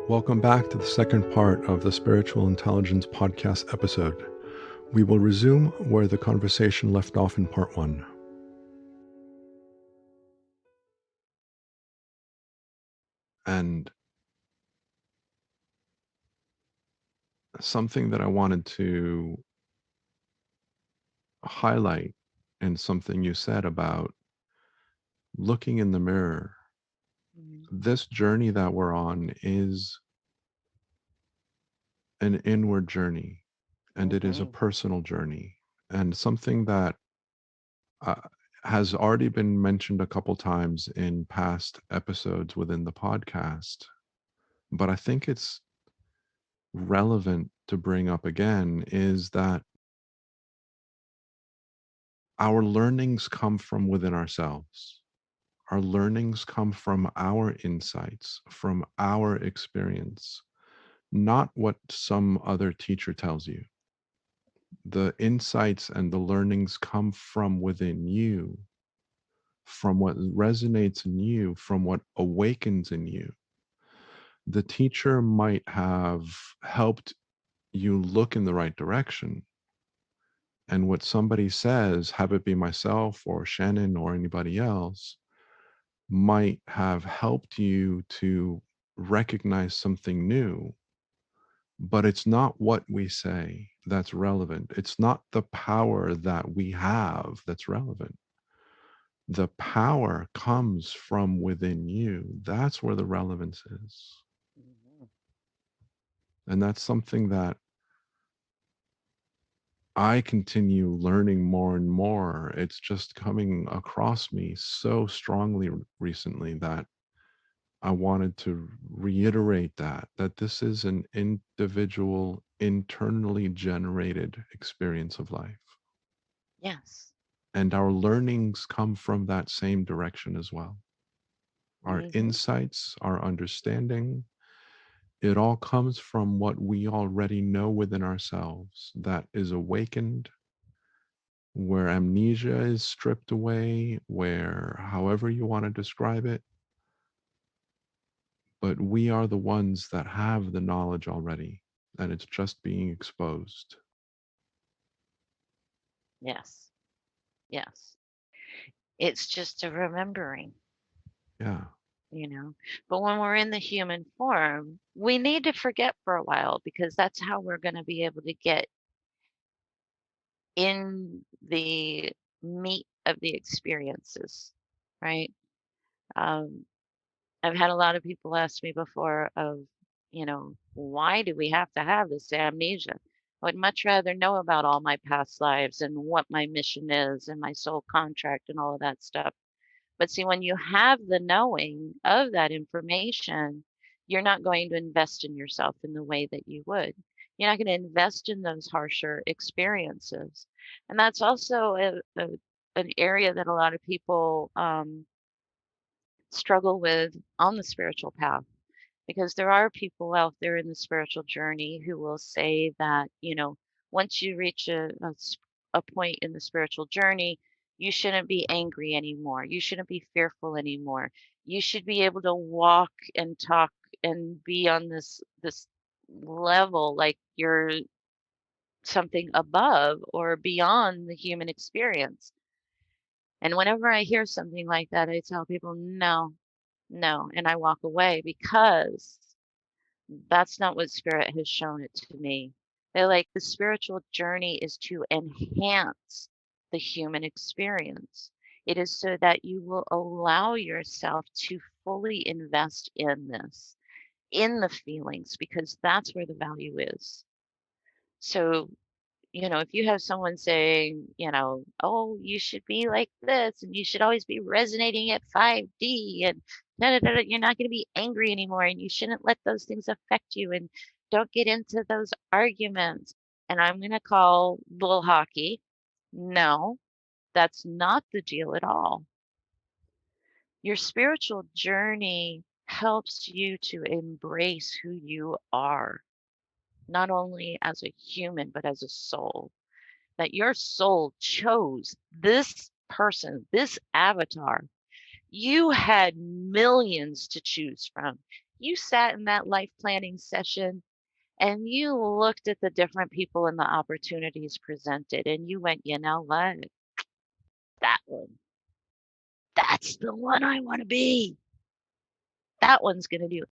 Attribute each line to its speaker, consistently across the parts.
Speaker 1: Welcome back to the second part of the Spiritual Intelligence podcast episode. We will resume where the conversation left off in part one. And something that I wanted to highlight and something you said about looking in the mirror. This journey that we're on is an inward journey, and it is a personal journey, and something that has already been mentioned a couple times in past episodes within the podcast, but I think it's relevant to bring up again, is that our learnings come from within ourselves. Our learnings come from our insights, from our experience, not what some other teacher tells you. The insights and the learnings come from within you, from what resonates in you, from what awakens in you. The teacher might have helped you look in the right direction. And what somebody says, have it be myself or Shannon or anybody else, might have helped you to recognize something new. But it's not what we say that's relevant. It's not the power that we have that's relevant. The power comes from within you. That's where the relevance is. And that's something that I continue learning more and more. It's just coming across me so strongly recently that I wanted to reiterate that this is an individual, internally generated experience of life.
Speaker 2: Yes.
Speaker 1: And our learnings come from that same direction as well. Our insights, our understanding, it all comes from what we already know within ourselves that is awakened, where amnesia is stripped away, where however you want to describe it. But we are the ones that have the knowledge already, and it's just being exposed.
Speaker 2: Yes. Yes. It's just a remembering,
Speaker 1: Yeah.
Speaker 2: you know. But when we're in the human form, we need to forget for a while because that's how we're going to be able to get in the meat of the experiences, right? Um, I've had a lot of people ask me before of, why do we have to have this amnesia? I would much rather know about all my past lives and what my mission is and my soul contract and all of that stuff. But see, when you have the knowing of that information, you're not going to invest in yourself in the way that you would. You're not going to invest in those harsher experiences. And that's also an area that a lot of people struggle with on the spiritual path because there are people out there in the spiritual journey who will say that, once you reach a point in the spiritual journey, you shouldn't be angry anymore. You shouldn't be fearful anymore. You should be able to walk and talk and be on this level like you're something above or beyond the human experience. And whenever I hear something like that, I tell people, no, no, and I walk away because that's not what spirit has shown it to me. They're like, the spiritual journey is to enhance the human experience. It is so that you will allow yourself to fully invest in this, in the feelings, because that's where the value is. So, if you have someone saying, oh, you should be like this and you should always be resonating at 5D and da, da, da, da, you're not going to be angry anymore and you shouldn't let those things affect you and don't get into those arguments. And I'm going to call bull hockey. No, that's not the deal at all. Your spiritual journey helps you to embrace who you are, not only as a human, but as a soul. That your soul chose this person, this avatar. You had millions to choose from. you sat in that life planning session and you looked at the different people and the opportunities presented and you went, you know what? That one, that's the one I want to be. That one's going to do it.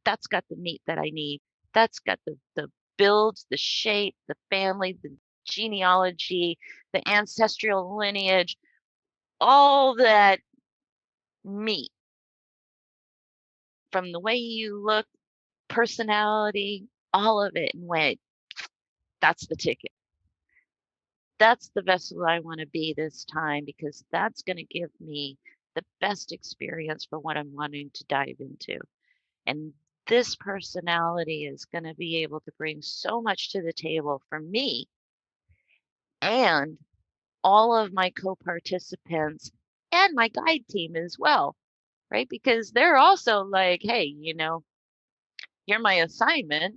Speaker 2: That's got the meat that I need. That's got the builds, the shape, the family, the genealogy, the ancestral lineage, all that meat from the way you look, personality, all of it, and went, that's the ticket. That's the vessel I want to be this time because that's going to give me the best experience for what I'm wanting to dive into. And this personality is going to be able to bring so much to the table for me and all of my co-participants and my guide team as well, right? Because they're also like, hey, you're my assignment.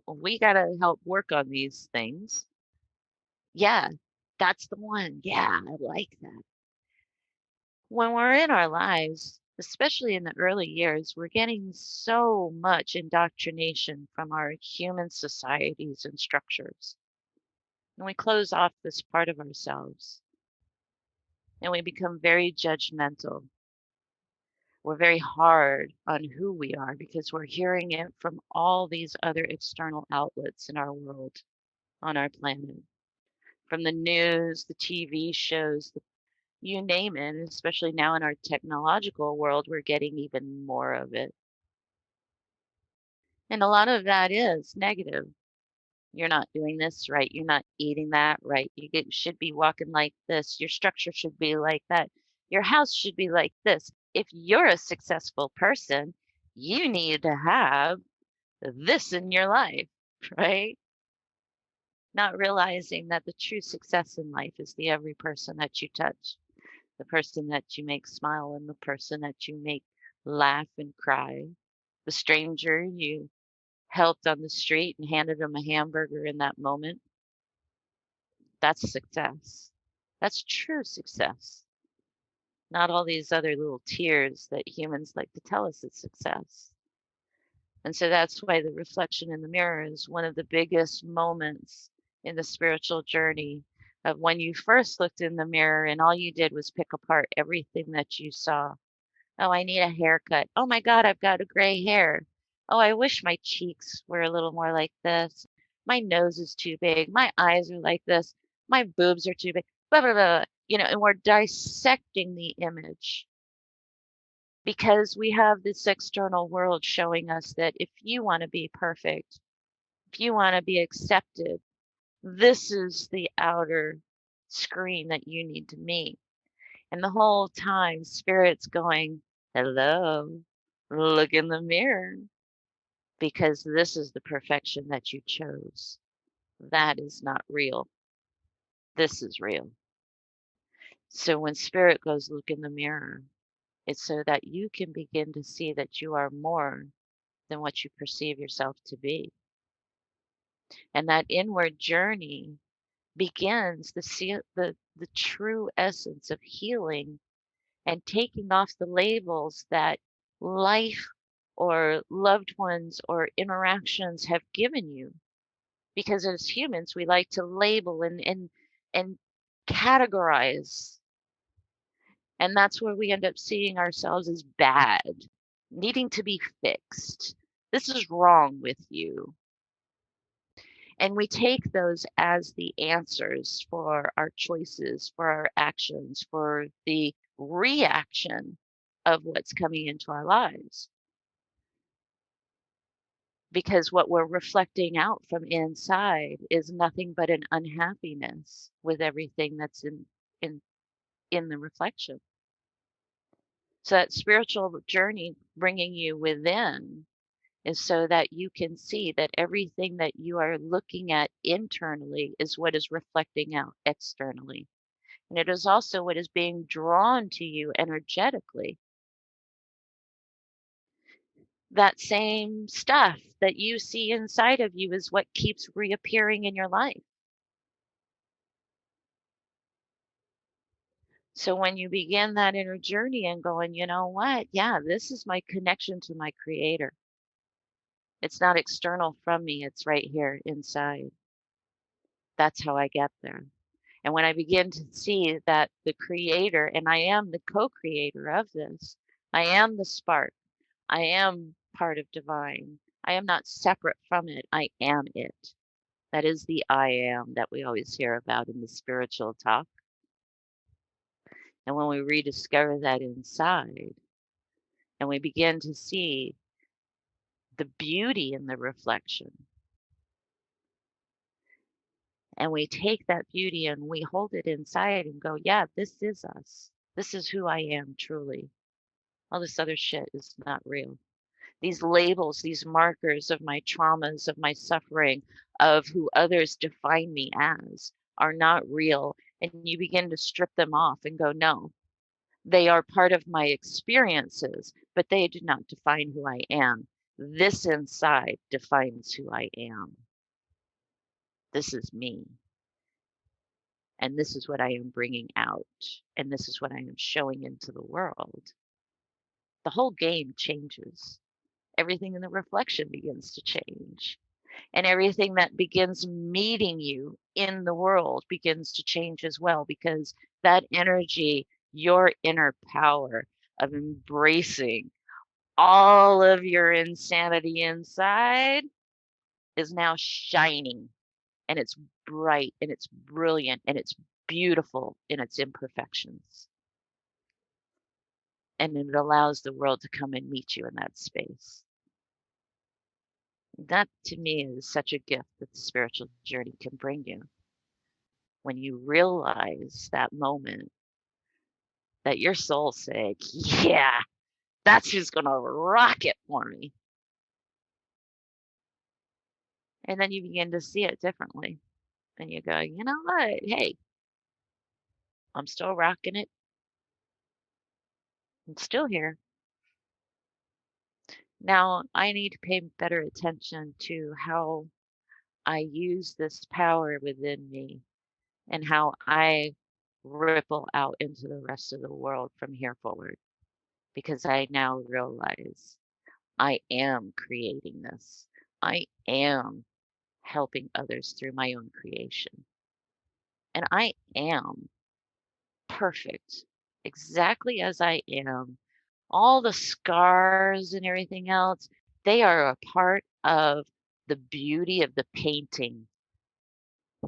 Speaker 2: We got to help work on these things. Yeah, that's the one. Yeah, I like that. When we're in our lives, especially in the early years, we're getting so much indoctrination from our human societies and structures. And we close off this part of ourselves and we become very judgmental. We're very hard on who we are because we're hearing it from all these other external outlets in our world, on our planet. From the news, the TV shows, you name it, especially now in our technological world, we're getting even more of it. And a lot of that is negative. You're not doing this right. You're not eating that right. Should be walking like this. Your structure should be like that. Your house should be like this. If you're a successful person, you need to have this in your life, right? Not realizing that the true success in life is the every person that you touch, the person that you make smile, and the person that you make laugh and cry, the stranger you helped on the street and handed them a hamburger in that moment. That's success. That's true success. Not all these other little tears that humans like to tell us it's success. And so that's why the reflection in the mirror is one of the biggest moments in the spiritual journey of when you first looked in the mirror and all you did was pick apart everything that you saw. Oh, I need a haircut. Oh my God, I've got a gray hair. Oh, I wish my cheeks were a little more like this. My nose is too big. My eyes are like this. My boobs are too big. Blah, blah, blah. And we're dissecting the image because we have this external world showing us that if you want to be perfect, if you want to be accepted, this is the outer screen that you need to meet. And the whole time, Spirit's going, hello, look in the mirror, because this is the perfection that you chose. That is not real. This is real. So when Spirit goes, look in the mirror, it's so that you can begin to see that you are more than what you perceive yourself to be. And that inward journey begins the true essence of healing and taking off the labels that life or loved ones or interactions have given you. Because as humans, we like to label and categorize. And that's where we end up seeing ourselves as bad, needing to be fixed. This is wrong with you. And we take those as the answers for our choices, for our actions, for the reaction of what's coming into our lives. Because what we're reflecting out from inside is nothing but an unhappiness with everything that's in in the reflection. So that spiritual journey bringing you within is so that you can see that everything that you are looking at internally is what is reflecting out externally. And it is also what is being drawn to you energetically. That same stuff that you see inside of you is what keeps reappearing in your life. So when you begin that inner journey and going, you know what? Yeah, this is my connection to my creator. It's not external from me, it's right here inside. That's how I get there. And when I begin to see that the creator, and I am the co-creator of this, I am the spark, I am part of divine, I am not separate from it, I am it. That is the I am that we always hear about in the spiritual talk. And when we rediscover that inside and we begin to see the beauty in the reflection, and we take that beauty and we hold it inside and go, yeah, this is us. This is who I am truly. All this other shit is not real. These labels, these markers of my traumas, of my suffering, of who others define me as are not real. And you begin to strip them off and go, no, they are part of my experiences, but they do not define who I am. This inside defines who I am. This is me. And this is what I am bringing out. And this is what I am showing into the world. The whole game changes. Everything in the reflection begins to change. And everything that begins meeting you in the world begins to change as well, because that energy, your inner power of embracing all of your insanity inside, is now shining, and it's bright and it's brilliant and it's beautiful in its imperfections. And it allows the world to come and meet you in that space. That to me is such a gift that the spiritual journey can bring you. When you realize that moment that your soul's saying, yeah, that's who's going to rock it for me. And then you begin to see it differently. And you go, you know what? Hey, I'm still rocking it. I'm still here. Now I need to pay better attention to how I use this power within me and how I ripple out into the rest of the world from here forward. Because I now realize I am creating this. I am helping others through my own creation. And I am perfect, exactly as I am. All the scars and everything else, they are a part of the beauty of the painting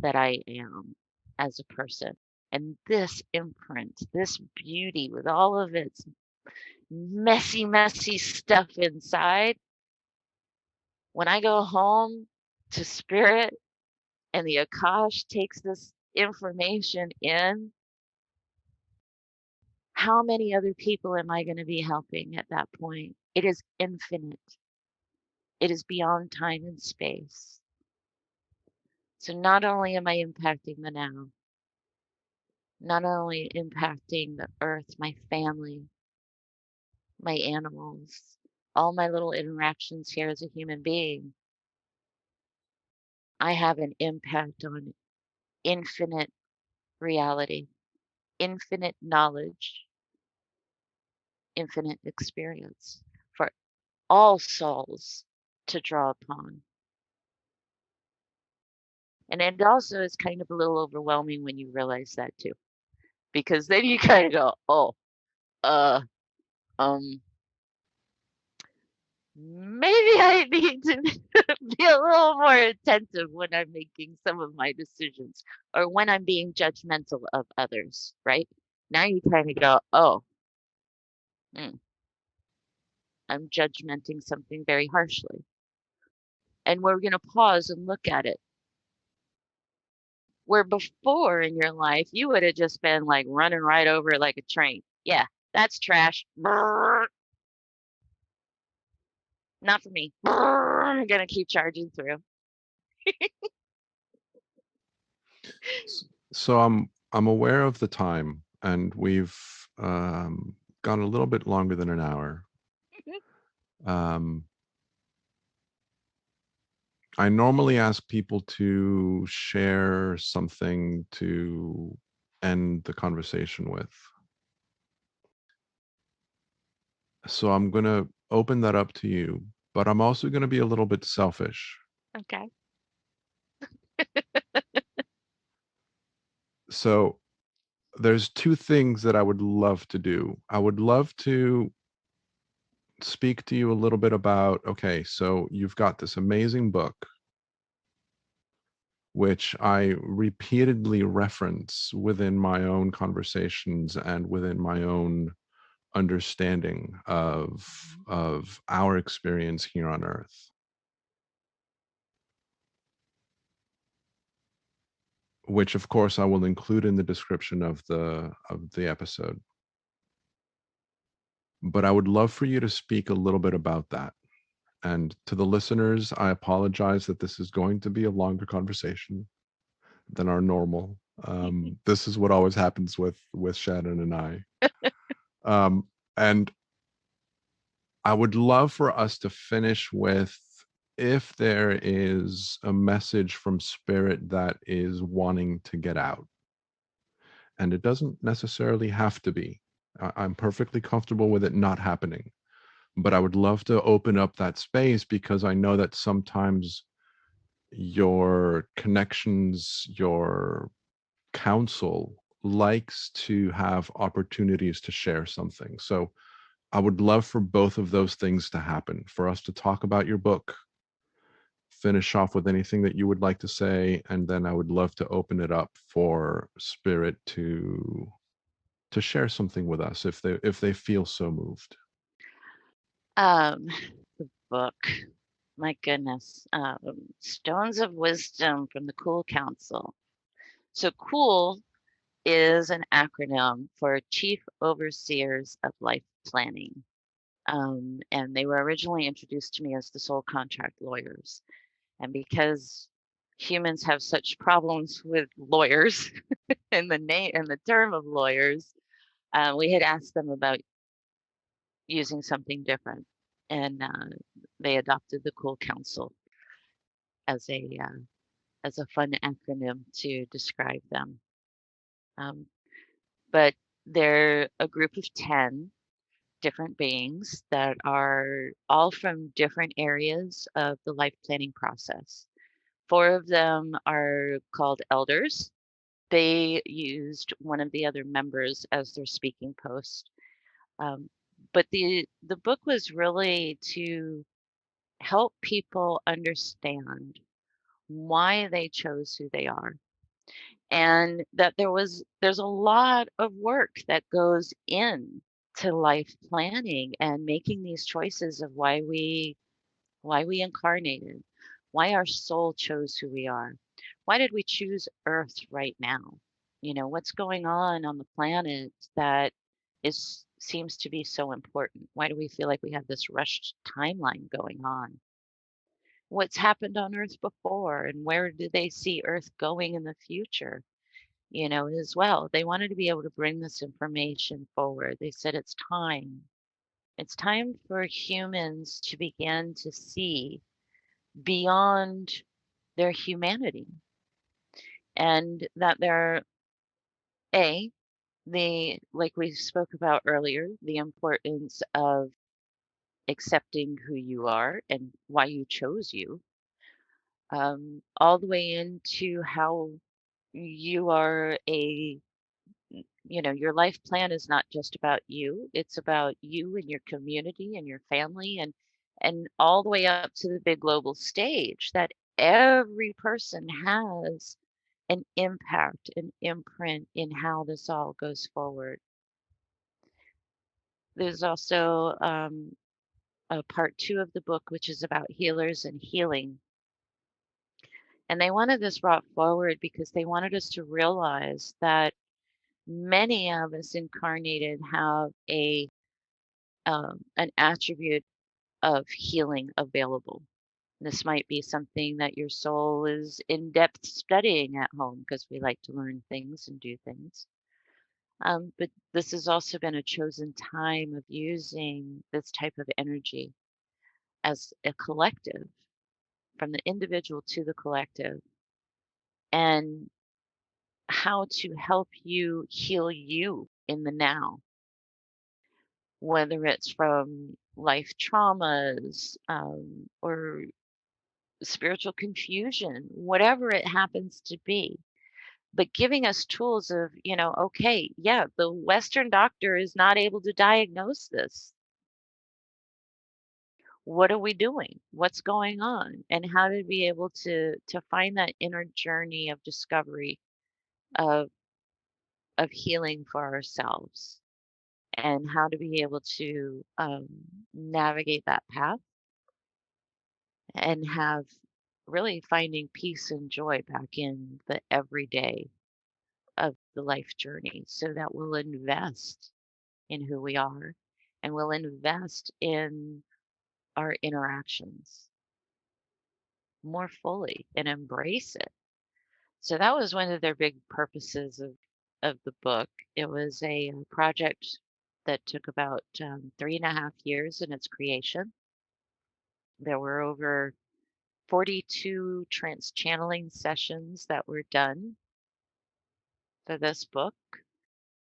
Speaker 2: that I am as a person. And this imprint, this beauty with all of its messy, messy stuff inside, when I go home to spirit and the Akash takes this information in, how many other people am I going to be helping at that point? It is infinite. It is beyond time and space. So not only am I impacting the now, not only impacting the earth, my family, my animals, all my little interactions here as a human being, I have an impact on infinite reality, infinite knowledge, infinite experience for all souls to draw upon. And it also is kind of a little overwhelming when you realize that too, because then you kind of go, oh, uh, um, maybe I need to be a little more attentive when I'm making some of my decisions or when I'm being judgmental of others, right? Now you kind of go, oh, hmm, I'm judgmenting something very harshly. And we're going to pause and look at it. Where before in your life, you would have just been like running right over it like a train. Yeah, that's trash. Brrr, not for me. Brrr, I'm going to keep charging through.
Speaker 1: So I'm aware of the time, and we've gone a little bit longer than an hour. Um, I normally ask people to share something to end the conversation with. So I'm going to open that up to you. but I'm also going to be a little bit selfish.
Speaker 2: Okay.
Speaker 1: So there's two things that I would love to do. I would love to speak to you a little bit about, okay, so you've got this amazing book, which I repeatedly reference within my own conversations and within my own understanding of our experience here on Earth, which of course I will include in the description of the episode. But I would love for you to speak a little bit about that. And to the listeners, I apologize that this is going to be a longer conversation than our normal. This is what always happens with Shannon and I. And I would love for us to finish with, if there is a message from spirit that is wanting to get out. And it doesn't necessarily have to be. I'm perfectly comfortable with it not happening. But I would love to open up that space because I know that sometimes your connections, your counsel likes to have opportunities to share something. So I would love for both of those things to happen, for us to talk about your book, finish off with anything that you would like to say, and then I would love to open it up for spirit to share something with us if they feel so moved.
Speaker 2: Um, the book. My goodness. Stones of Wisdom from the Cool Council. So COOL is an acronym for Chief Overseers of Life Planning. And they were originally introduced to me as the soul contract lawyers. And because humans have such problems with lawyers and the name and the term of lawyers, we had asked them about using something different, and they adopted the Cool Council as a fun acronym to describe them. Um, but they're a group of 10 different beings that are all from different areas of the life planning process. 4 of them are called elders. They used one of the other members as their speaking post. Um, but the book was really to help people understand why they chose who they are, and that there's a lot of work that goes in to life planning and making these choices of why we incarnated, why our soul chose who we are, why did we choose Earth right now, what's going on the planet that is seems to be so important, why do we feel like we have this rushed timeline going on, what's happened on Earth before, and where do they see Earth going in the future, as well. They wanted to be able to bring this information forward. They said it's time. It's time for humans to begin to see beyond their humanity, and that they're a the like we spoke about earlier, the importance of accepting who you are and why you chose you, all the way into how you are your life plan is not just about you, it's about you and your community and your family, and all the way up to the big global stage, that every person has an impact, an imprint in how this all goes forward. There's also a part 2 of the book, which is about healers and healing. And they wanted this brought forward because they wanted us to realize that many of us incarnated have an attribute of healing available. This might be something that your soul is in depth studying at home because we like to learn things and do things. But this has also been a chosen time of using this type of energy as a collective, from the individual to the collective, and how to help you heal you in the now, whether it's from life traumas, or spiritual confusion, whatever it happens to be, but giving us tools of, okay, yeah, the Western doctor is not able to diagnose this. What are we doing? What's going on? And how to be able to find that inner journey of discovery of of healing for ourselves, and how to be able to navigate that path and have really finding peace and joy back in the everyday of the life journey, so that we'll invest in who we are and we'll invest in our interactions more fully and embrace it. So that was one of their big purposes of the book. It was a project that took about 3.5 years in its creation. There were over 42 trance channeling sessions that were done for this book.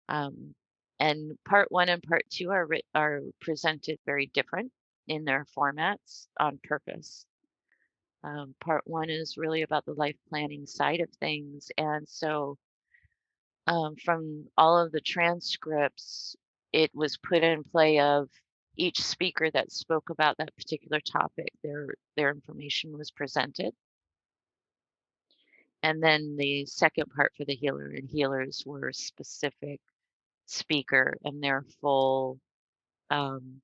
Speaker 2: Um, and part one and part two are presented very different in their formats on purpose. Part one is really about the life planning side of things. And so from all of the transcripts, it was put in play of each speaker that spoke about that particular topic. Their information was presented. And then the second part for the healer and healers were specific speaker and their full um,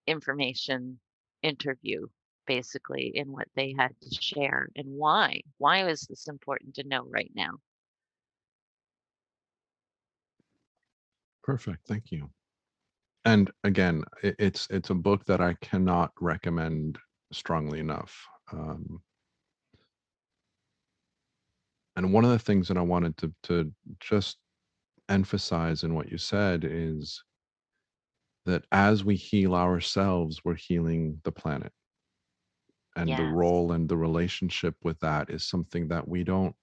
Speaker 2: information interview, basically, in what they had to share and why. Why was this important to know right now?
Speaker 1: Perfect. Thank you. And again, it's a book that I cannot recommend strongly enough. And one of the things that I wanted to just emphasize in what you said is that as we heal ourselves, we're healing the planet. And the
Speaker 2: Yes.
Speaker 1: role and the relationship with that is something that we don't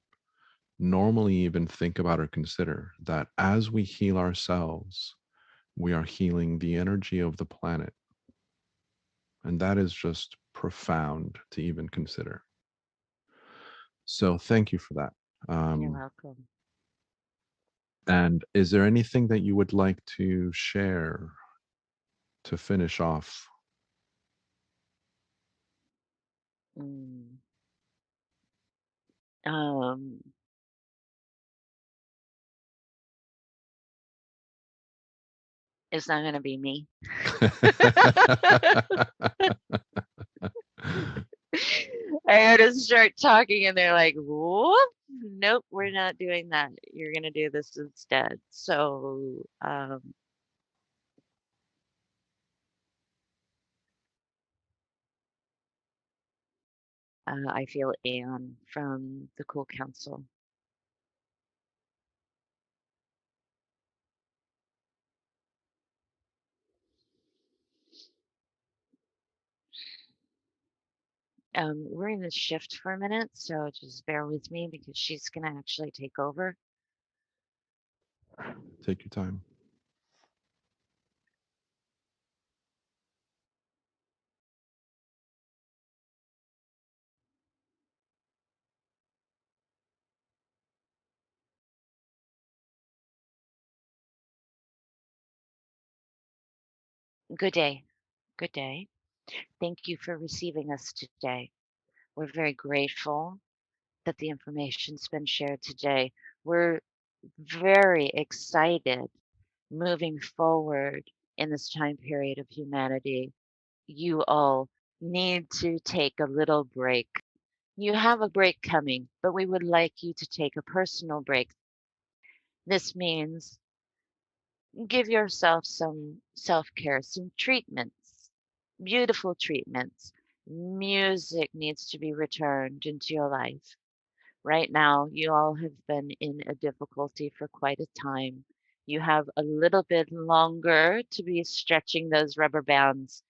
Speaker 1: normally even think about or consider. That as we heal ourselves, we are healing the energy of the planet. And that is just profound to even consider. So thank you for that.
Speaker 2: You're
Speaker 1: Um,
Speaker 2: welcome.
Speaker 1: and is there anything that you would like to share to finish off?
Speaker 2: Mm. Um, it's not going to be me. I had to start talking, and they're like, "Whoop, nope, we're not doing that. You're going to do this instead." So, I feel Anne from the Cool Council. We're in this shift for a minute, so just bear with me because she's going to actually take over.
Speaker 1: Take your time.
Speaker 2: Good day. Good day. Thank you for receiving us today. We're very grateful that the information's been shared today. We're very excited moving forward in this time period of humanity. You all need to take a little break. You have a break coming, but we would like you to take a personal break. This means give yourself some self care, some treatments, beautiful treatments. Music needs to be returned into your life. Right now, you all have been in a difficulty for quite a time. You have a little bit longer to be stretching those rubber bands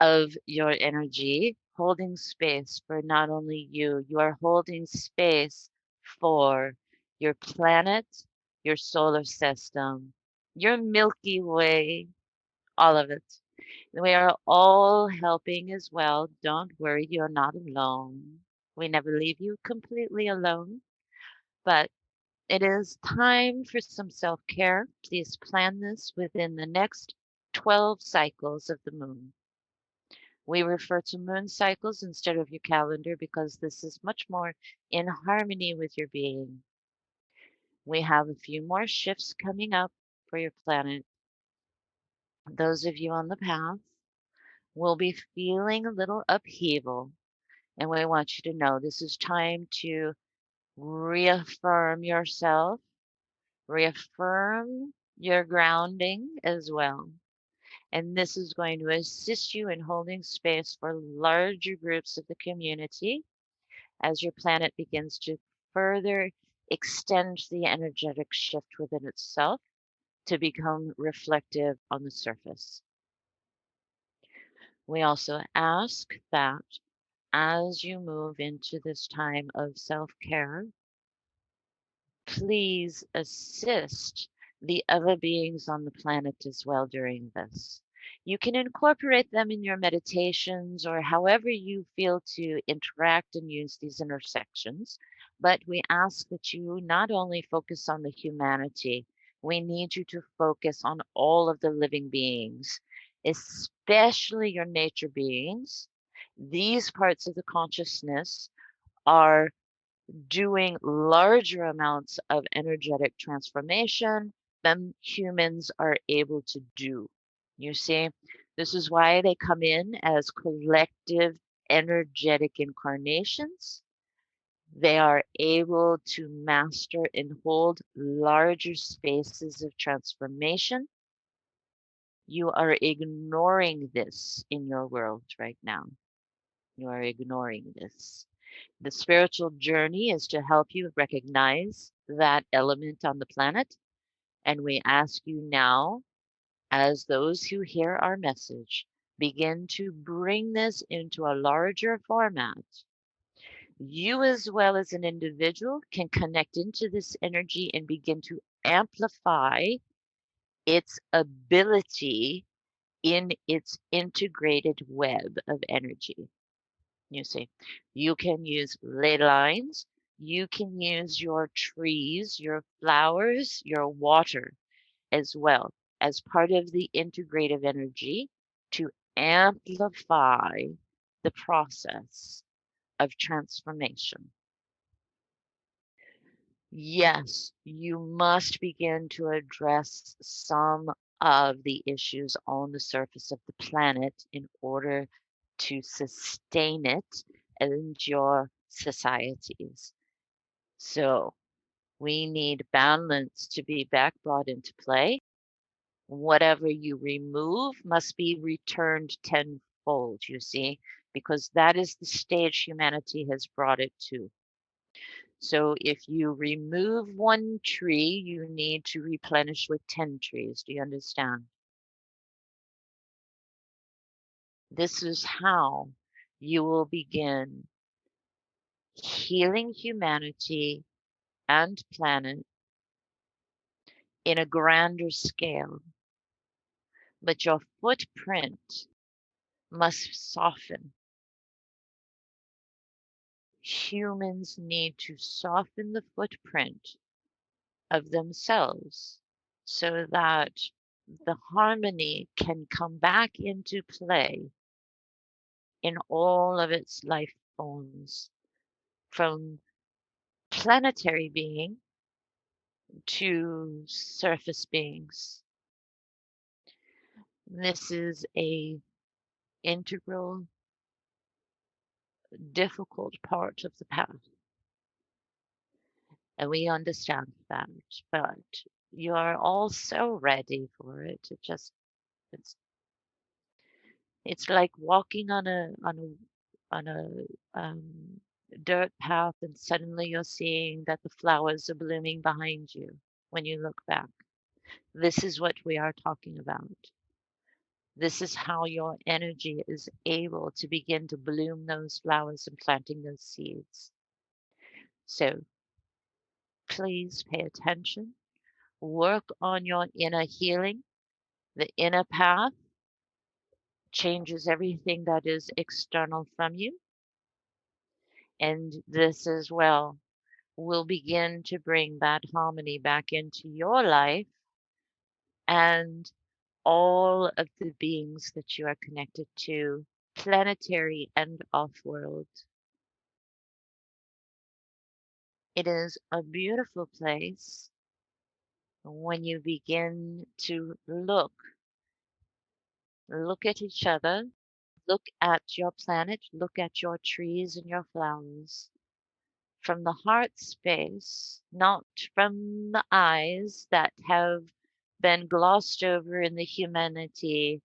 Speaker 2: of your energy, holding space for not only you, you are holding space for your planet, your solar system, your Milky Way, all of it. We are all helping as well. Don't worry, you're not alone. We never leave you completely alone, but it is time for some self-care. Please plan this within the next 12 cycles of the moon. We refer to moon cycles instead of your calendar because this is much more in harmony with your being. We have a few more shifts coming up for your planet. Those of you on the path will be feeling a little upheaval, and we want you to know this is time to reaffirm yourself, reaffirm your grounding as well. And this is going to assist you in holding space for larger groups of the community as your planet begins to further extend the energetic shift within itself to become reflective on the surface. We also ask that as you move into this time of self-care, please assist the other beings on the planet as well during this. You can incorporate them in your meditations or however you feel to interact and use these intersections. But we ask that you not only focus on the humanity, we need you to focus on all of the living beings, especially your nature beings. These parts of the consciousness are doing larger amounts of energetic transformation than humans are able to do. You see, this is why they come in as collective energetic incarnations. They are able to master and hold larger spaces of transformation. You are ignoring this in your world right now. You are ignoring this. The spiritual journey is to help you recognize that element on the planet. And we ask you now, as those who hear our message, begin to bring this into a larger format. You, as well as an individual, can connect into this energy and begin to amplify its ability in its integrated web of energy. You see, you can use ley lines, you can use your trees, your flowers, your water as well as part of the integrative energy to amplify the process of transformation. Yes, you must begin to address some of the issues on the surface of the planet in order to sustain it and your societies. So we need balance to be back brought into play. Whatever you remove must be returned tenfold, you see, because that is the stage humanity has brought it to. So if you remove one tree, you need to replenish with 10 trees. Do you understand? This is how you will begin healing humanity and planet in a grander scale. But your footprint must soften. Humans need to soften the footprint of themselves so that the harmony can come back into play in all of its life forms, from planetary being to surface beings. This is a integral, difficult part of the path, and we understand that, but you are all so ready for it. It's it's like walking on a dirt path, and suddenly you're seeing that the flowers are blooming behind you when you look back. This is what we are talking about. This is how your energy is able to begin to bloom those flowers and planting those seeds. So please pay attention. Work on your inner healing, the inner path. changes everything that is external from you. And this as well will begin to bring that harmony back into your life and all of the beings that you are connected to, planetary and off-world. It is a beautiful place when you begin to look at each other, look at your planet, look at your trees and your flowers from the heart space, not from the eyes that have been glossed over in the humanity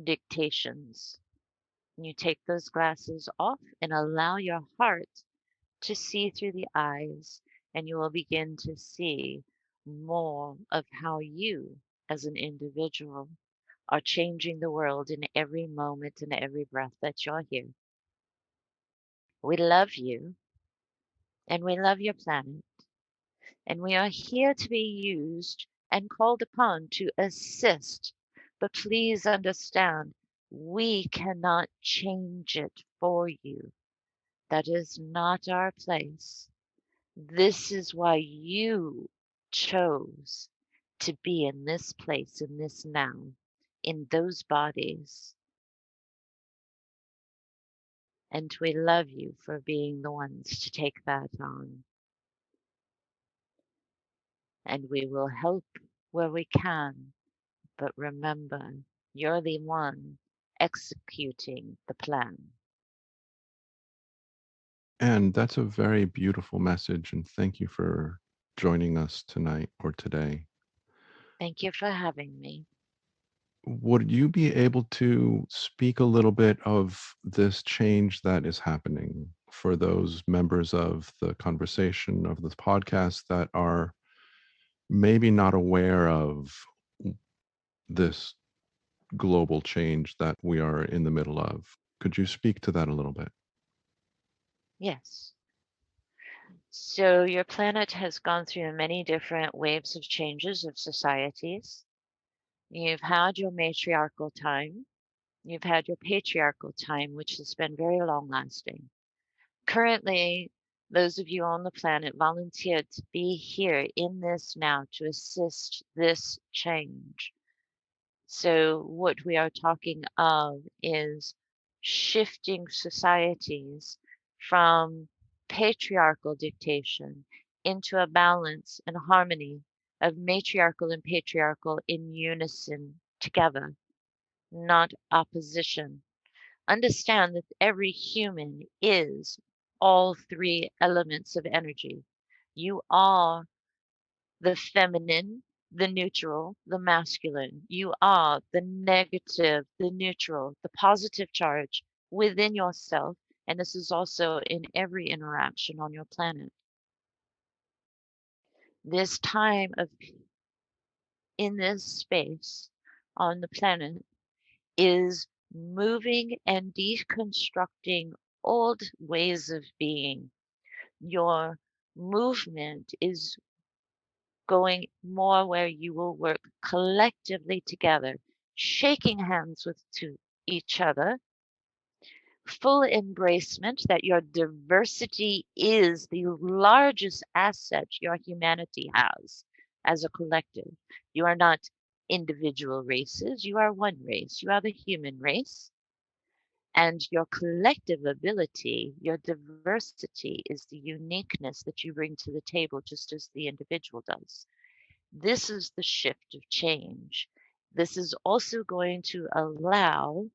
Speaker 2: dictations. You take those glasses off and allow your heart to see through the eyes, and you will begin to see more of how you, as an individual, are changing the world in every moment and every breath that you're here. We love you, and we love your planet, and we are here to be used and called upon to assist. But please understand, we cannot change it for you. That is not our place. This is why you chose to be in this place, in this now, in those bodies. And we love you for being the ones to take that on. And we will help where we can. But remember, you're the one executing the plan.
Speaker 1: And that's a very beautiful message. And thank you for joining us tonight or today.
Speaker 2: Thank you for having me.
Speaker 1: Would you be able to speak a little bit of this change that is happening for those members of the conversation of this podcast that are maybe not aware of this global change that we are in the middle of? Could you speak to that a little bit?
Speaker 2: Yes. So your planet has gone through many different waves of changes of societies. You've had your matriarchal time. You've had your patriarchal time, which has been very long lasting. Currently, those of you on the planet volunteered to be here in this now to assist this change. So, what we are talking of is shifting societies from patriarchal dictation into a balance and harmony of matriarchal and patriarchal in unison together, not opposition. Understand that every human is all three elements of energy. You are the feminine, the neutral, the masculine. You are the negative, the neutral, the positive charge within yourself. And this is also in every interaction on your planet. This time of in this space on the planet is moving and deconstructing old ways of being. Your movement is going more where you will work collectively together, shaking hands with to each other, full embracement that your diversity is the largest asset your humanity has as a collective. You are not individual races, you are one race, you are the human race. And your collective ability, your diversity is the uniqueness that you bring to the table, just as the individual does. This is the shift of change. This is also going to allow,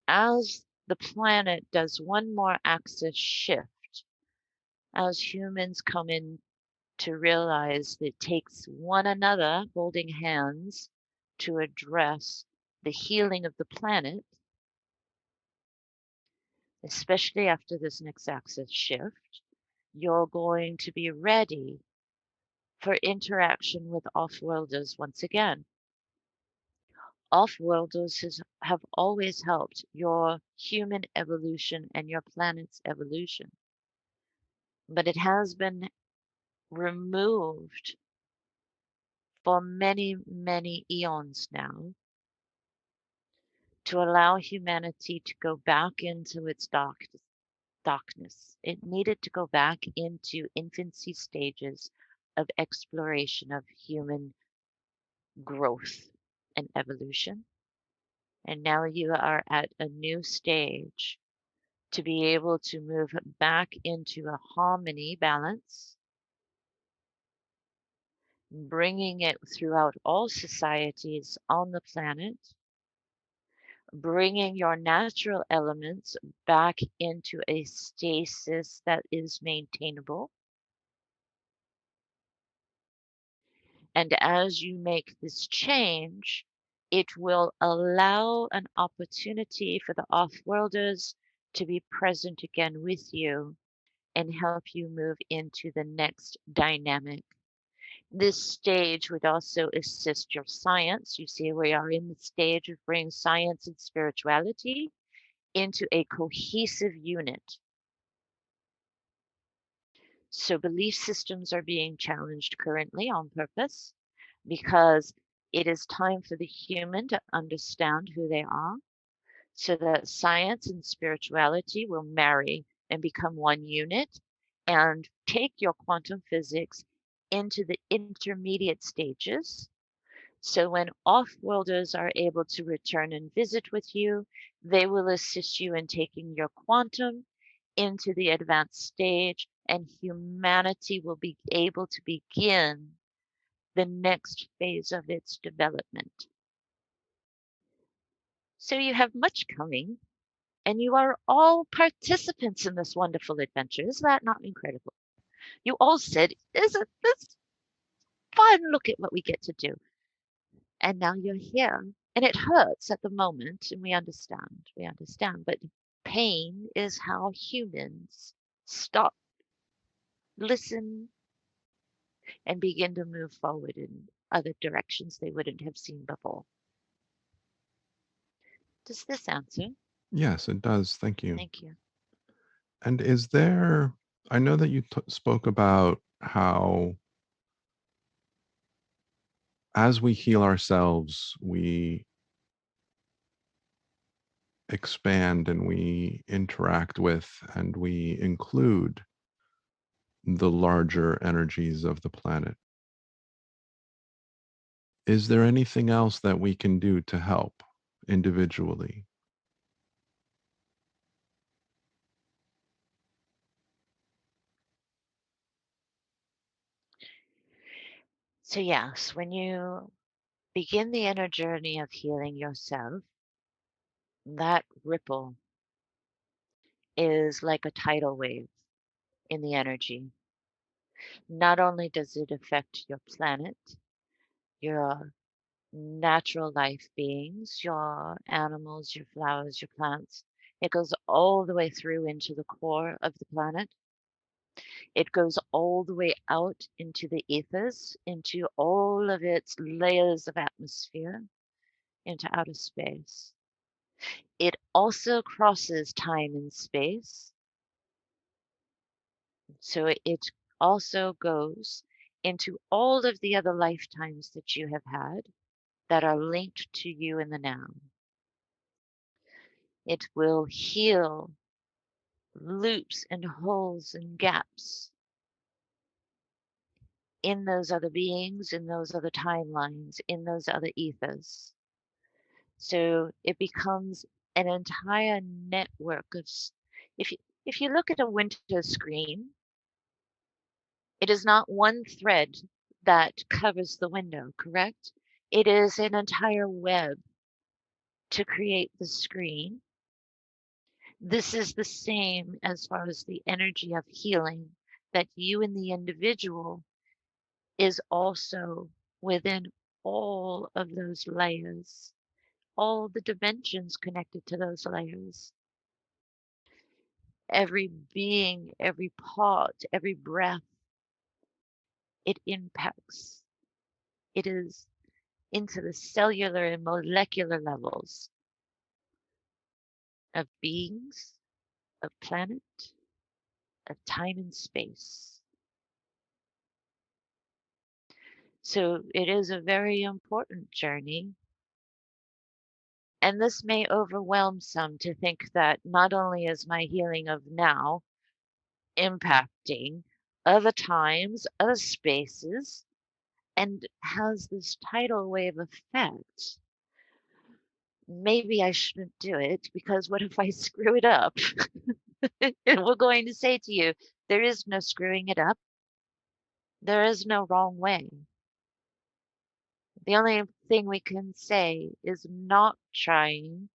Speaker 2: as the planet does one more axis shift, as humans come in to realize that it takes one another holding hands to address the healing of the planet, especially after this next axis shift, you're going to be ready for interaction with off-worlders once again. Off-worlders have always helped your human evolution and your planet's evolution, but it has been removed for many, many eons now to allow humanity to go back into its darkness. It needed to go back into infancy stages of exploration of human growth and evolution. And now you are at a new stage to be able to move back into a harmony balance, bringing it throughout all societies on the planet, bringing your natural elements back into a stasis that is maintainable. And as you make this change, it will allow an opportunity for the off-worlders to be present again with you and help you move into the next dynamic. This stage would also assist your science. You see, we are in the stage of bringing science and spirituality into a cohesive unit. So belief systems are being challenged currently on purpose because it is time for the human to understand who they are so that science and spirituality will marry and become one unit and take your quantum physics into the intermediate stages. So when off-worlders are able to return and visit with you, they will assist you in taking your quantum into the advanced stage, and humanity will be able to begin the next phase of its development. So you have much coming, and you are all participants in this wonderful adventure. Is that not incredible? You all said, isn't this fun? Look at what we get to do. And now you're here. And it hurts at the moment, and we understand. We understand. But pain is how humans stop, listen, and begin to move forward in other directions they wouldn't have seen before. Does this answer?
Speaker 1: Yes, it does. Thank you.
Speaker 2: Thank you.
Speaker 1: And is there, I know that you spoke about how as we heal ourselves, we expand and we interact with and we include the larger energies of the planet. Is there anything else that we can do to help individually?
Speaker 2: So, yes, when you begin the inner journey of healing yourself, that ripple is like a tidal wave in the energy. Not only does it affect your planet, your natural life beings, your animals, your flowers, your plants, it goes all the way through into the core of the planet. It goes all the way out into the ethers, into all of its layers of atmosphere, into outer space. It also crosses time and space. So it also goes into all of the other lifetimes that you have had that are linked to you in the now. It will heal loops and holes and gaps in those other beings, in those other timelines, in those other ethers. So it becomes an entire network of, if you look at a window screen, it is not one thread that covers the window, correct? It is an entire web to create the screen. This is the same as far as the energy of healing that you in the individual is also within all of those layers, all the dimensions connected to those layers. Every being, every part, every breath, it impacts. It is into the cellular and molecular levels of beings, of planet, of time and space. So it is a very important journey. And this may overwhelm some to think that not only is my healing of now impacting other times, other spaces, and has this tidal wave effect, maybe I shouldn't do it because what if I screw it up? And we're going to say to you, there is no screwing it up. There is no wrong way. The only thing we can say is not trying.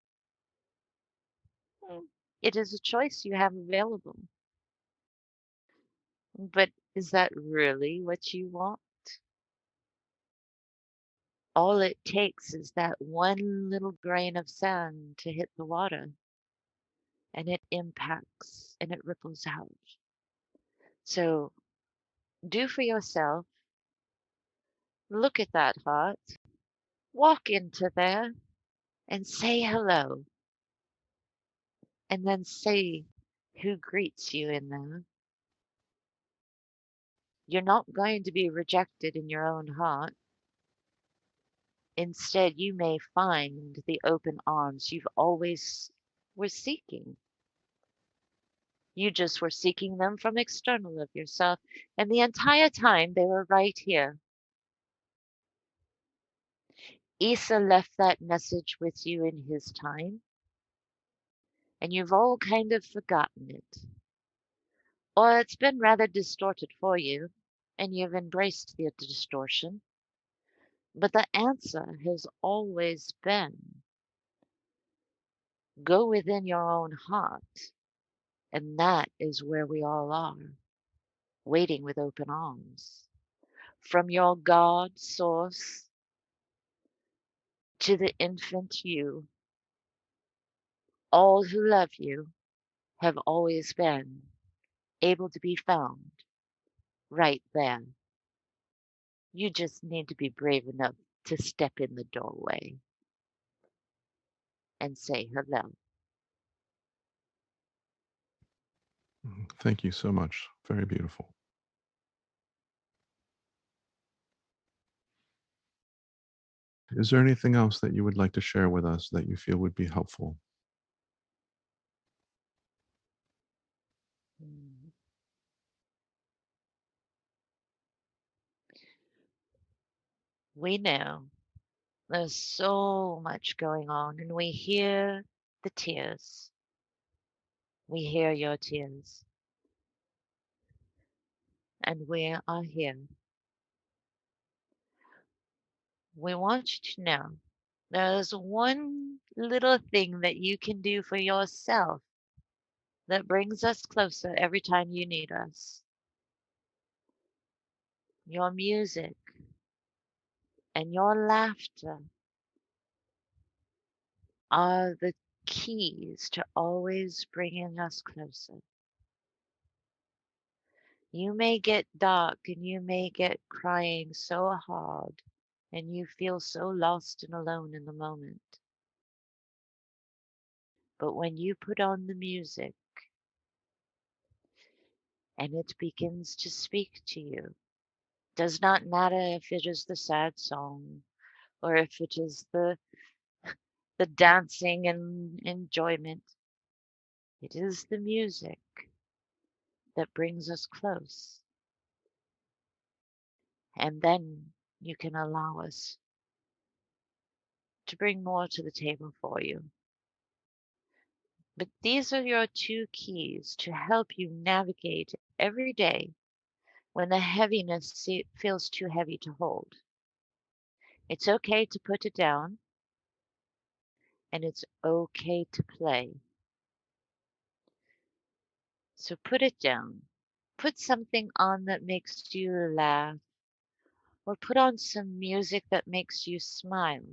Speaker 2: Mm, It is a choice you have available. But is that really what you want? All it takes is that one little grain of sand to hit the water, and it impacts and it ripples out. So do for yourself, look at that heart, walk into there and say hello, and then see who greets you in there. You're not going to be rejected in your own heart. Instead, you may find the open arms you've always were seeking. You just were seeking them from external of yourself, and the entire time they were right here. Isa left that message with you in his time, and you've all kind of forgotten it. Or it's been rather distorted for you, and you've embraced the distortion. But the answer has always been go within your own heart, and that is where we all are, waiting with open arms. From your God source to the infant you, all who love you have always been able to be found right there. You just need to be brave enough to step in the doorway and say hello.
Speaker 1: Thank you so much. Very beautiful. Is there anything else that you would like to share with us that you feel would be helpful?
Speaker 2: Mm. We know there's so much going on, and we hear the tears. We hear your tears, and we are here. We want you to know there's one little thing that you can do for yourself that brings us closer every time you need us. Your music and your laughter are the keys to always bringing us closer. You may get dark and you may get crying so hard and you feel so lost and alone in the moment. But when you put on the music and it begins to speak to you, does not matter if it is the sad song or if it is the dancing and enjoyment. It is the music that brings us close. And then you can allow us to bring more to the table for you. But these are your two keys to help you navigate every day when the heaviness feels too heavy to hold. It's okay to put it down, and it's okay to play. So put it down. Put something on that makes you laugh, or put on some music that makes you smile.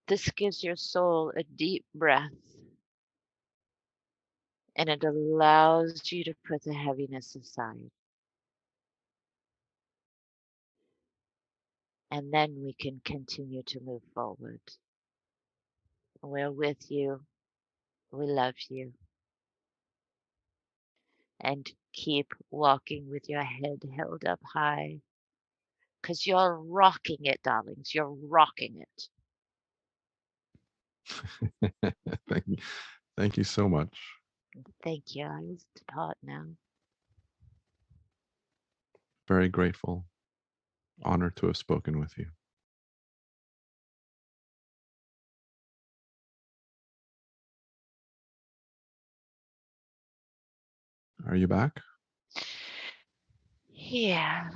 Speaker 2: This gives your soul a deep breath, and it allows you to put the heaviness aside. And then we can continue to move forward. We're with you. We love you. And keep walking with your head held up high, because you're rocking it, darlings. You're rocking it.
Speaker 1: Thank you. Thank you so much.
Speaker 2: Thank you. I was taught now.
Speaker 1: Very grateful. Honored to have spoken with you. Are you back?
Speaker 2: Yeah.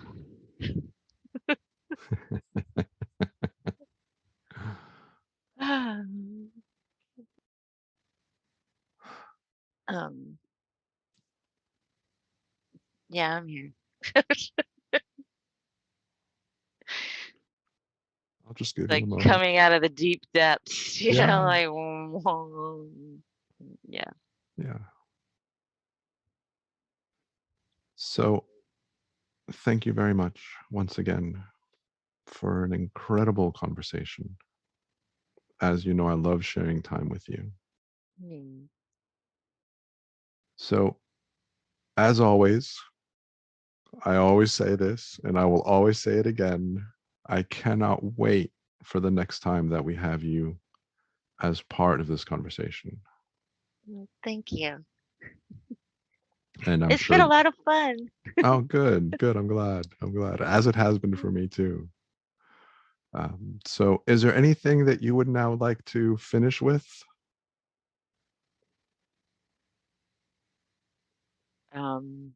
Speaker 2: um. Yeah, I'm here.
Speaker 1: I'll just give you a
Speaker 2: Like
Speaker 1: moment.
Speaker 2: coming out of the deep depths,
Speaker 1: Yeah.
Speaker 2: like yeah.
Speaker 1: Yeah. So thank you very much once again for an incredible conversation. As you know, I love sharing time with you.
Speaker 2: Hmm.
Speaker 1: So, as always, I always say this and I will always say it again. I cannot wait for the next time that we have you as part of this conversation.
Speaker 2: Well, thank you.
Speaker 1: And I'm
Speaker 2: It's been
Speaker 1: sure,
Speaker 2: a lot of fun.
Speaker 1: oh, good, good. I'm glad. I'm glad, as it has been for me too. So, is there anything that you would now like to finish with?
Speaker 2: Um,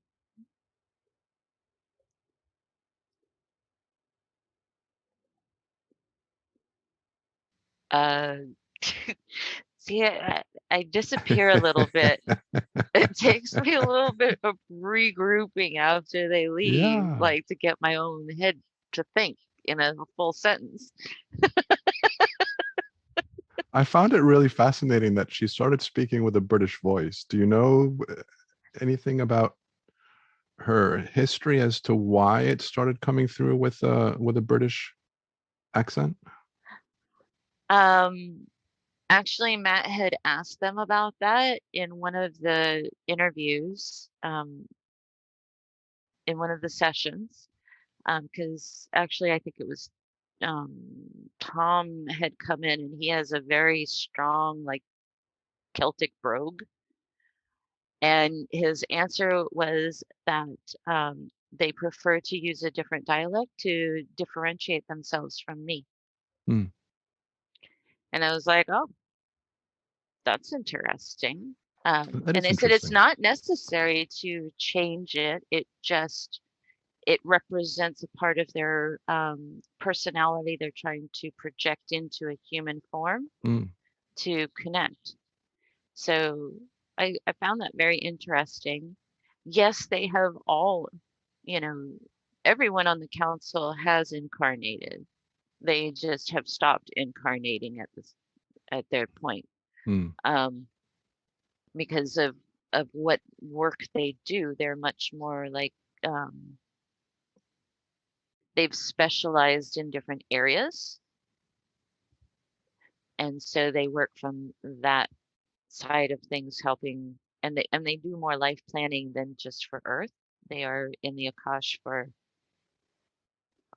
Speaker 2: uh, see, I disappear a little bit. It takes me a little bit of regrouping after they leave,
Speaker 1: Yeah.
Speaker 2: like to get my own head to think in a full sentence.
Speaker 1: I found it really fascinating that she started speaking with a British voice. Do you know anything about her history as to why it started coming through with a British accent?
Speaker 2: Um, Actually, Matt had asked them about that in one of the interviews, in one of the sessions, because actually I think it was Tom had come in and he has a very strong, like, Celtic brogue. And his answer was that they prefer to use a different dialect to differentiate themselves from me.
Speaker 1: Hmm,
Speaker 2: And I was like, oh, that's interesting.
Speaker 1: that
Speaker 2: And
Speaker 1: is
Speaker 2: they said it's
Speaker 1: interesting.
Speaker 2: not necessary to change it. It represents a part of their personality they're trying to project into a human form
Speaker 1: Hmm,
Speaker 2: to connect. So I found that very interesting. Yes, they have all, you know, everyone on the council has incarnated. They just have stopped incarnating at their point.
Speaker 1: hmm,
Speaker 2: Um, because of what work they do. They're much more like um, they've specialized in different areas, and so they work from that side of things, helping, and they do more life planning than just for Earth. They are in the Akash for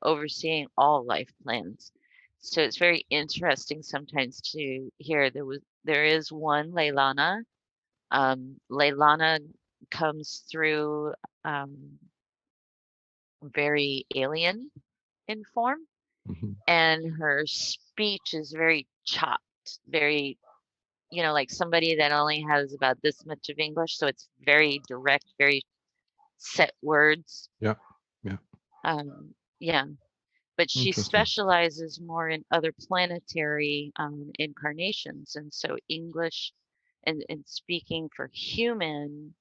Speaker 2: overseeing all life plans. So it's very interesting sometimes to hear there is one Leilana. Leilana comes through um, very alien in form,
Speaker 1: mhm,
Speaker 2: and her speech is very chopped, very, like somebody that only has about this much of English, so it's very direct, very set words.
Speaker 1: yeah, yeah,
Speaker 2: Yeah, but she
Speaker 1: interesting.
Speaker 2: specializes more in other planetary incarnations, and so English and speaking for human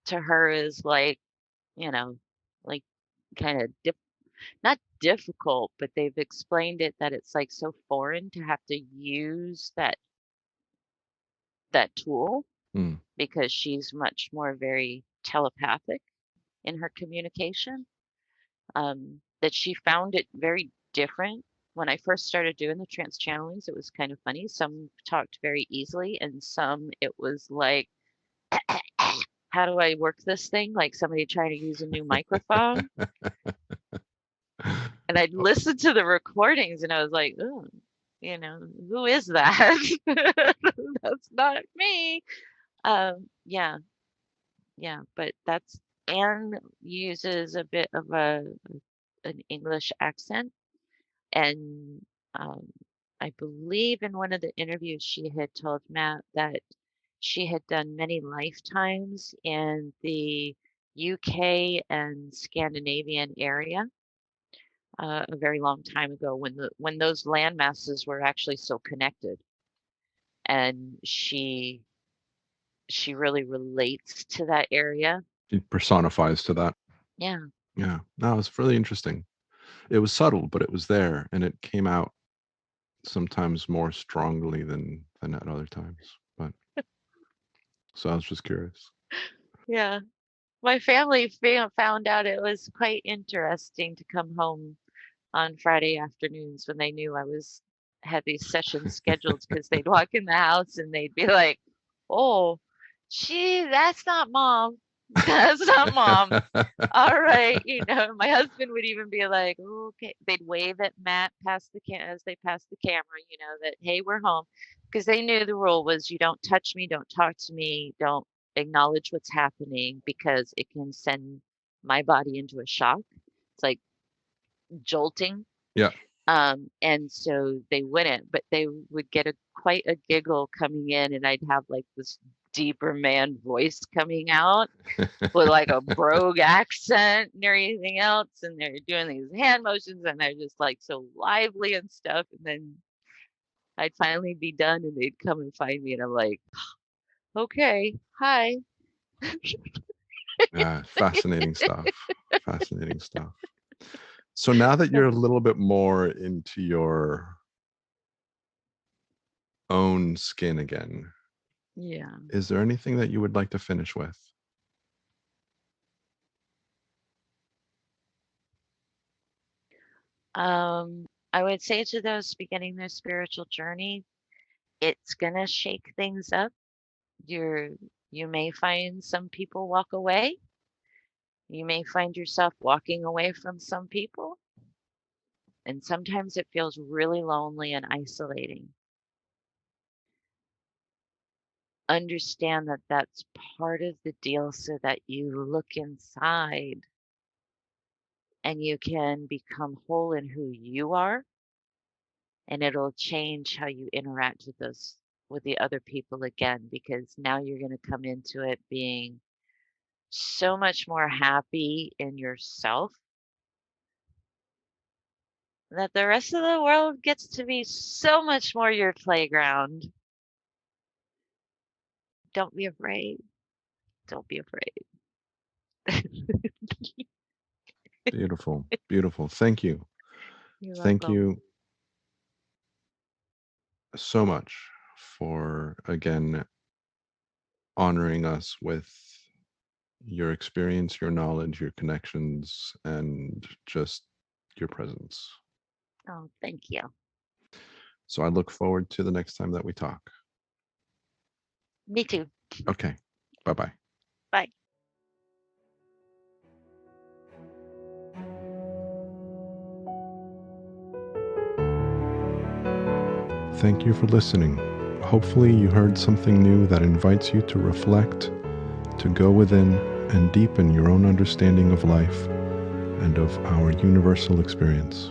Speaker 2: to her is like, you know, like kind of not difficult, but they've explained it that it's like so foreign to have to use that tool
Speaker 1: Hmm,
Speaker 2: because she's much more very telepathic in her communication. That she found it very different. When I first started doing the trance channelings, it was kind of funny. Some talked very easily, and some it was like, how do I work this thing? Like somebody trying to use a new microphone. And I'd listen to the recordings and I was like, oh, who is that? That's not me. Yeah, yeah, but Anne uses a bit of an English accent, and um, I believe in one of the interviews she had told Matt that she had done many lifetimes in the UK and Scandinavian area a very long time ago when those land masses were actually so connected, and she really relates to that area.
Speaker 1: It personifies to that.
Speaker 2: Yeah.
Speaker 1: Yeah. No, it's really interesting. It was subtle, but it was there, and it came out sometimes more strongly than at other times. But so I was just curious.
Speaker 2: Yeah. My family found out it was quite interesting to come home on Friday afternoons when they knew I had these sessions scheduled because they'd walk in the house and they'd be like, "Oh, that's not mom. That's not mom. All right." My husband would even be like, "Okay." They'd wave at Matt as they passed the camera, that, "Hey, we're home." Because they knew the rule was you don't touch me, don't talk to me, don't acknowledge what's happening because it can send my body into a shock. It's like jolting.
Speaker 1: Yeah.
Speaker 2: And so they wouldn't, but they would get quite a giggle coming in, and I'd have like this deeper man voice coming out with like a brogue accent and everything else. And they're doing these hand motions and they're just like so lively and stuff. And then I'd finally be done and they'd come and find me and I'm like, okay, hi.
Speaker 1: Yeah, fascinating stuff. Fascinating stuff. So now that you're a little bit more into your own skin again,
Speaker 2: Yeah.
Speaker 1: is there anything that you would like to finish with?
Speaker 2: I would say to those beginning their spiritual journey, it's gonna shake things up. You may find some people walk away. You may find yourself walking away from some people, and sometimes it feels really lonely and isolating. Understand that that's part of the deal so that you look inside and you can become whole in who you are, and it'll change how you interact with the other people again, because now you're going to come into it being so much more happy in yourself that the rest of the world gets to be so much more your playground. Don't be afraid. Don't be afraid.
Speaker 1: Beautiful. Beautiful. Thank you.
Speaker 2: You're
Speaker 1: Thank
Speaker 2: welcome.
Speaker 1: you so much for, again, honoring us with your experience, your knowledge, your connections, and just your presence.
Speaker 2: Oh, thank you.
Speaker 1: So I look forward to the next time that we talk.
Speaker 2: Me too.
Speaker 1: Okay. Bye-bye.
Speaker 2: Bye.
Speaker 1: Thank you for listening. Hopefully, you heard something new that invites you to reflect, to go within, and deepen your own understanding of life and of our universal experience.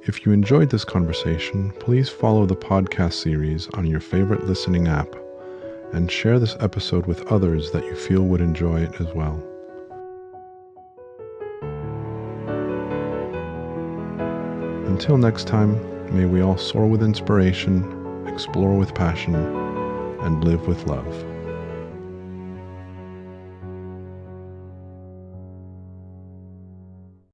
Speaker 1: If you enjoyed this conversation, please follow the podcast series on your favorite listening app and share this episode with others that you feel would enjoy it as well. Until next time, may we all soar with inspiration, explore with passion, and live with love.